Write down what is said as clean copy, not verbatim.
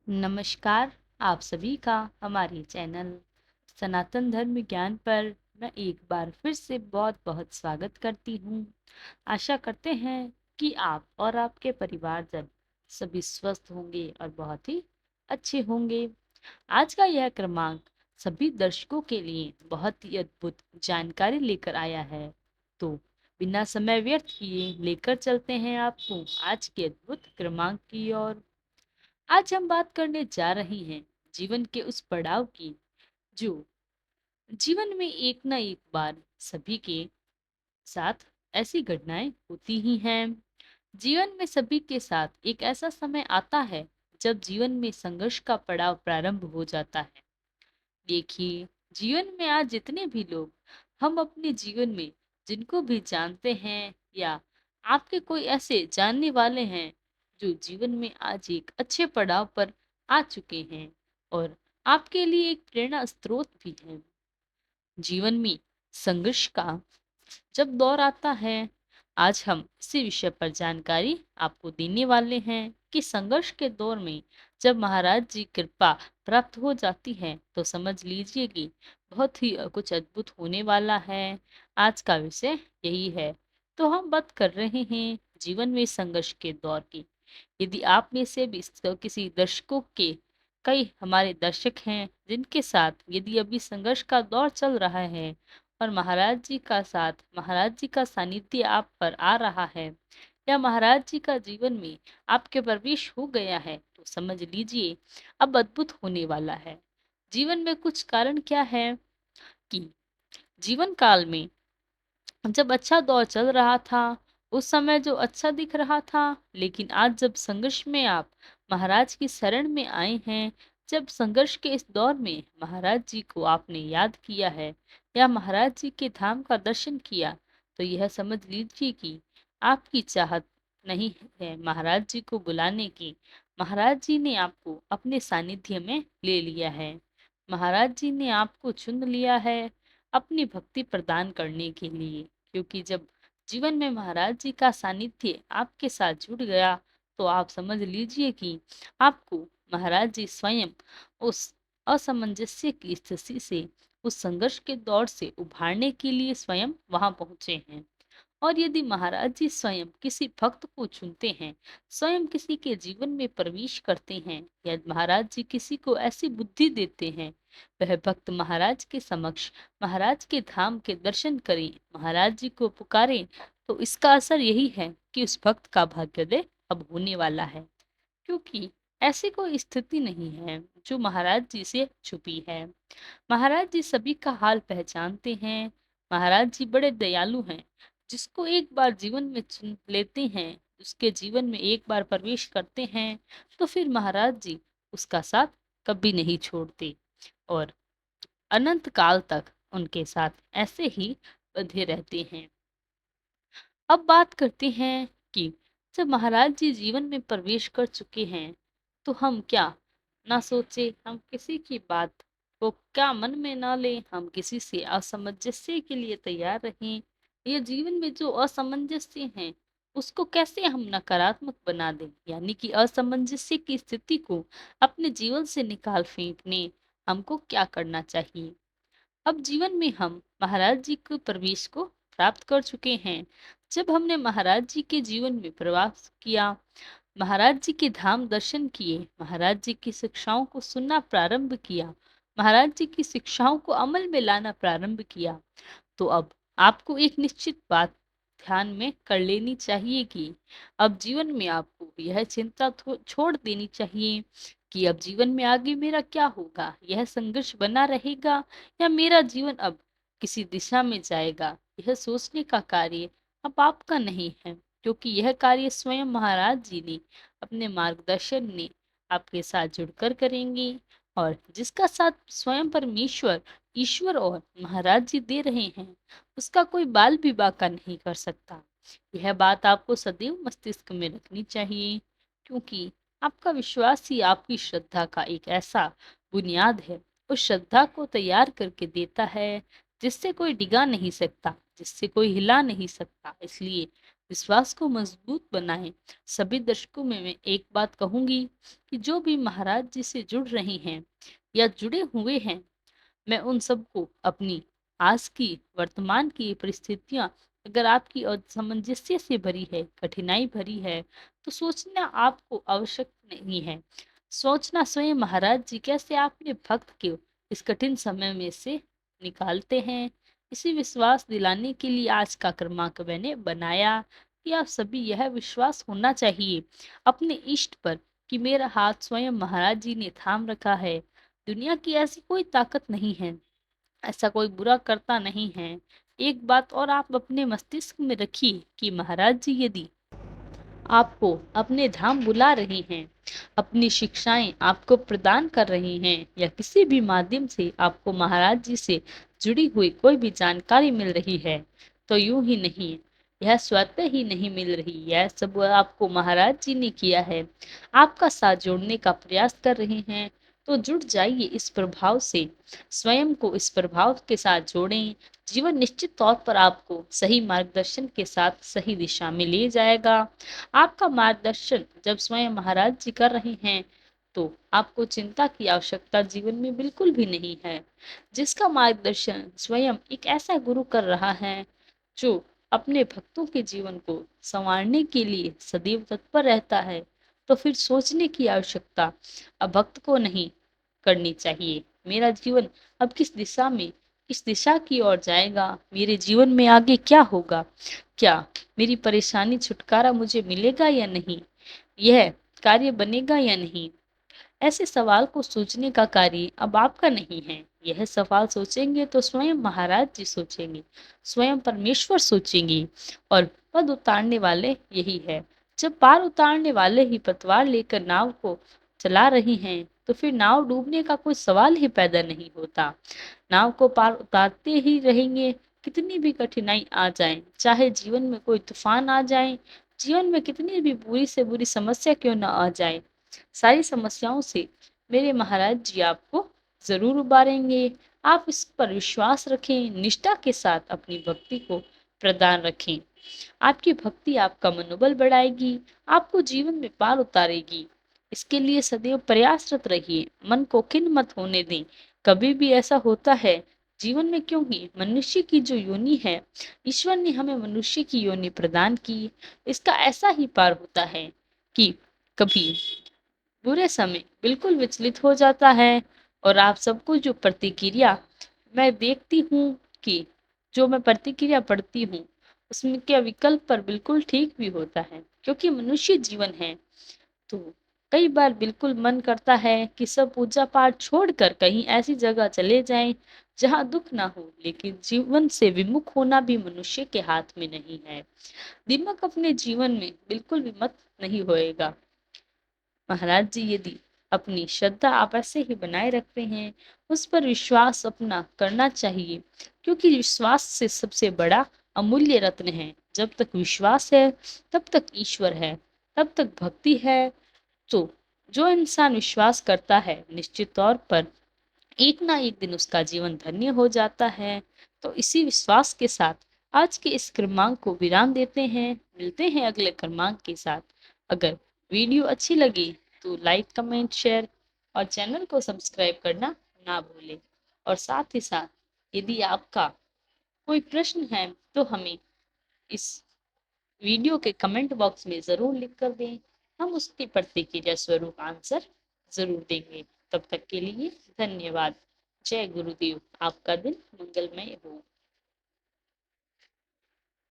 नमस्कार। आप सभी का हमारे चैनल सनातन धर्म ज्ञान पर मैं एक बार फिर से बहुत बहुत स्वागत करती हूँ। आशा करते हैं कि आप और आपके परिवारजन सभी स्वस्थ होंगे और बहुत ही अच्छे होंगे। आज का यह क्रमांक सभी दर्शकों के लिए बहुत ही अद्भुत जानकारी लेकर आया है। तो बिना समय व्यर्थ किए लेकर चलते हैं आपको आज के अद्भुत क्रमांक की ओर। आज हम बात करने जा रहे हैं जीवन के उस पड़ाव की जो जीवन में एक ना एक बार सभी के साथ ऐसी घटनाएं होती ही हैं। जीवन में सभी के साथ एक ऐसा समय आता है जब जीवन में संघर्ष का पड़ाव प्रारंभ हो जाता है। देखिए, जीवन में आज जितने भी लोग हम अपने जीवन में जिनको भी जानते हैं या आपके कोई ऐसे जानने वाले हैं जो जीवन में आज एक अच्छे पड़ाव पर आ चुके हैं और आपके लिए एक प्रेरणा स्रोत भी है। जीवन में संघर्ष का जब दौर आता है, आज हम इसी विषय पर जानकारी आपको देने वाले हैं कि संघर्ष के दौर में जब महाराज जी कृपा प्राप्त हो जाती है तो समझ लीजिए कि बहुत ही कुछ अद्भुत होने वाला है। आज का विषय यही है। तो हम बात कर रहे हैं जीवन में संघर्ष के दौर की। यदि आप में से भी किसी दर्शकों के कई हमारे दर्शक हैं जिनके साथ यदि अभी संघर्ष का दौर चल रहा है और महाराज जी का साथ, महाराज जी का सानिध्य आप पर आ रहा है या महाराज जी का जीवन में आपके प्रवेश हो गया है, तो समझ लीजिए अब अद्भुत होने वाला है। जीवन में कुछ कारण क्या है कि जीवन काल में जब अच्छा दौर चल रहा था, उस समय जो अच्छा दिख रहा था, लेकिन आज जब संघर्ष में आप महाराज की शरण में आए हैं, जब संघर्ष के इस दौर में महाराज जी को आपने याद किया है या महाराज जी के धाम का दर्शन किया, तो यह समझ लीजिए कि आपकी चाहत नहीं है महाराज जी को बुलाने की। महाराज जी ने आपको अपने सानिध्य में ले लिया है। महाराज जी ने आपको चुन लिया है अपनी भक्ति प्रदान करने के लिए, क्योंकि जब जीवन में महाराज जी का सानिध्य आपके साथ जुड़ गया तो आप समझ लीजिए कि आपको महाराज जी स्वयं उस असमंजस्य की स्थिति से, उस संघर्ष के दौर से उभारने के लिए स्वयं वहां पहुंचे हैं। और यदि महाराज जी स्वयं किसी भक्त को चुनते हैं, स्वयं किसी के जीवन में प्रवेश करते हैं या महाराज जी किसी को ऐसी बुद्धि देते हैं, वह भक्त महाराज के समक्ष महाराज के धाम के दर्शन करें, महाराज जी को पुकारें, तो इसका असर यही है कि उस भक्त का भाग्योदय अब होने वाला है। क्योंकि ऐसी कोई स्थिति नहीं है जो महाराज जी से छुपी है। महाराज जी सभी का हाल पहचानते हैं। महाराज जी बड़े दयालु हैं। जिसको एक बार जीवन में चुन लेते हैं, उसके जीवन में एक बार प्रवेश करते हैं, तो फिर महाराज जी उसका साथ कभी नहीं छोड़ते और अनंत काल तक उनके साथ ऐसे ही बंधे रहते हैं। अब बात करते हैं कि जब महाराज जी जीवन में प्रवेश कर चुके हैं, तो हम क्या ना सोचे, हम किसी की बात को क्या मन में ना लें, हम किसी से असमंजस्य के लिए तैयार रहें। ये जीवन में जो असमंजस्य हैं, उसको कैसे हम नकारात्मक बना दें, यानी कि असमंजस्य की स्थिति को अपने जीवन से निकाल फेंकने हमको क्या करना चाहिए। अब जीवन में हम महाराज जी के प्रवेश को प्राप्त कर चुके हैं। जब हमने महाराज जी के जीवन में प्रवास किया, महाराज जी के धाम दर्शन किए, महाराज जी की शिक्षाओं को सुनना प्रारंभ किया, महाराज जी की शिक्षाओं को अमल में लाना प्रारंभ किया, तो अब आपको एक निश्चित बात ध्यान में कर लेनी चाहिए कि अब जीवन में आपको यह चिंता छोड़ देनी चाहिए कि अब जीवन में आगे मेरा क्या होगा, यह संघर्ष बना रहेगा या मेरा जीवन अब किसी दिशा में जाएगा। यह सोचने का कार्य अब आपका नहीं है, क्योंकि यह कार्य स्वयं महाराज जी ने अपने मार्गदर्शन ने आपके साथ जुड़कर करेंगे। और जिसका साथ स्वयं परमेश्वर, ईश्वर और महाराज जी दे रहे हैं, उसका कोई बाल भी बांका नहीं कर सकता। यह बात आपको सदैव मस्तिष्क में रखनी चाहिए, क्योंकि आपका विश्वास ही आपकी श्रद्धा का एक ऐसा बुनियाद है, उस श्रद्धा को तैयार करके देता है जिससे कोई डिगा नहीं सकता, जिससे कोई हिला नहीं सकता। इसलिए विश्वास को मजबूत बनाएं। सभी दर्शकों में मैं एक बात कहूंगी कि जो भी महाराज जी से जुड़ रहे हैं या जुड़े हुए हैं, मैं उन सबको अपनी आज की वर्तमान की परिस्थितियां अगर आपकी असमंजस्य से भरी है, कठिनाई भरी है, तो सोचना आपको आवश्यक नहीं है। सोचना स्वयं महाराज जी कैसे आपने भक्त के इस कठिन समय में से निकालते हैं। इसी विश्वास दिलाने के लिए आज का क्रमांक मैंने बनाया कि आप सभी यह विश्वास होना चाहिए अपने इष्ट पर कि मेरा हाथ स्वयं महाराज जी ने थाम रखा है। दुनिया की ऐसी कोई ताकत नहीं है, ऐसा कोई बुरा करता नहीं है। एक बात और आप अपने मस्तिष्क में रखिए कि महाराज जी यदि आपको अपने धाम बुला रहे हैं, अपनी शिक्षाएं आपको प्रदान कर रहे हैं या किसी भी माध्यम से आपको महाराज जी से जुड़ी हुई कोई भी जानकारी मिल रही है, तो यूं ही नहीं, यह स्वतः ही नहीं मिल रही, यह सब आपको महाराज जी ने किया है। आपका साथ जोड़ने का प्रयास कर रहे हैं, तो जुड़ जाइए इस प्रभाव से, स्वयं को इस प्रभाव के साथ जोड़ें। जीवन निश्चित तौर पर आपको सही मार्गदर्शन के साथ सही दिशा में ले जाएगा। आपका मार्गदर्शन जब स्वयं महाराज जी कर रहे हैं, तो आपको चिंता की आवश्यकता जीवन में बिल्कुल भी नहीं है। जिसका मार्गदर्शन स्वयं एक ऐसा गुरु कर रहा है जो अपने भक्तों के जीवन को संवारने के लिए सदैव तत्पर रहता है, तो फिर सोचने की आवश्यकता अब भक्त को नहीं करनी चाहिए। मेरा जीवन अब किस दिशा की ओर जाएगा, मेरे जीवन में आगे क्या होगा, क्या मेरी परेशानी छुटकारा मुझे मिलेगा या नहीं, यह कार्य बनेगा या नहीं, ऐसे सवाल को सोचने का कार्य अब आपका नहीं है। यह सवाल सोचेंगे तो स्वयं महाराज जी सोचेंगे, स्वयं परमेश्वर सोचेंगे, और पद उतारने वाले यही है। जब पार उतारने वाले ही पतवार लेकर नाव को चला रही हैं, तो फिर नाव डूबने का कोई सवाल ही पैदा नहीं होता। नाव को पार उतारते ही रहेंगे, कितनी भी कठिनाई आ जाए, चाहे जीवन में कोई तूफान आ जाए, जीवन में कितनी भी बुरी से बुरी समस्या क्यों ना आ जाए, सारी समस्याओं से मेरे महाराज जी आपको जरूर उबारेंगे। आप इस पर विश्वास रखें, निष्ठा के साथ अपनी भक्ति को प्रदान रखें। आपकी भक्ति आपका मनोबल बढ़ाएगी, आपको जीवन में पार उतारेगी। इसके लिए सदैव प्रयासरत रहिए, मन को खिन्न मत होने दें। कभी भी ऐसा होता है जीवन में, क्योंकि मनुष्य की जो योनि है, ईश्वर ने हमें मनुष्य की योनि प्रदान की, इसका ऐसा ही पार होता है कि कभी बुरे समय बिल्कुल विचलित हो जाता है, और आप सबको जो प्रतिक्रिया मैं देखती हूँ कि जो मैं प्रतिक्रिया पढ़ती हूँ, उसमें क्या विकल्प पर बिल्कुल ठीक भी होता है, क्योंकि मनुष्य जीवन है। तो कई बार बिल्कुल मन करता है कि सब पूजा पाठ छोड़कर कहीं ऐसी जगह चले जाएं जहां दुख ना हो, लेकिन जीवन से विमुख होना भी मनुष्य के हाथ में नहीं है। दिमाग अपने जीवन में बिल्कुल भी मत नहीं होएगा। महाराज जी यदि अपनी श्रद्धा आप ऐसे ही बनाए रखते हैं, उस पर विश्वास अपना करना चाहिए, क्योंकि विश्वास से सबसे बड़ा अमूल्य रत्न है। जब तक विश्वास है तब तक ईश्वर है, तब तक भक्ति है। तो जो इंसान विश्वास करता है, निश्चित तौर पर एक ना एक दिन उसका जीवन धन्य हो जाता है। तो इसी विश्वास के साथ आज के इस क्रमांक को विराम देते हैं, मिलते हैं अगले क्रमांक के साथ। अगर वीडियो अच्छी लगी तो लाइक कमेंट शेयर और चैनल को सब्सक्राइब करना ना भूलें। और साथ ही साथ यदि आपका कोई प्रश्न है तो हमें इस वीडियो के कमेंट बॉक्स में जरूर लिख कर दें, हम उसकी प्रतिक्रिया स्वरूप आंसर जरूर देंगे। तब तक के लिए धन्यवाद। जय गुरुदेव। आपका दिन मंगलमय हो।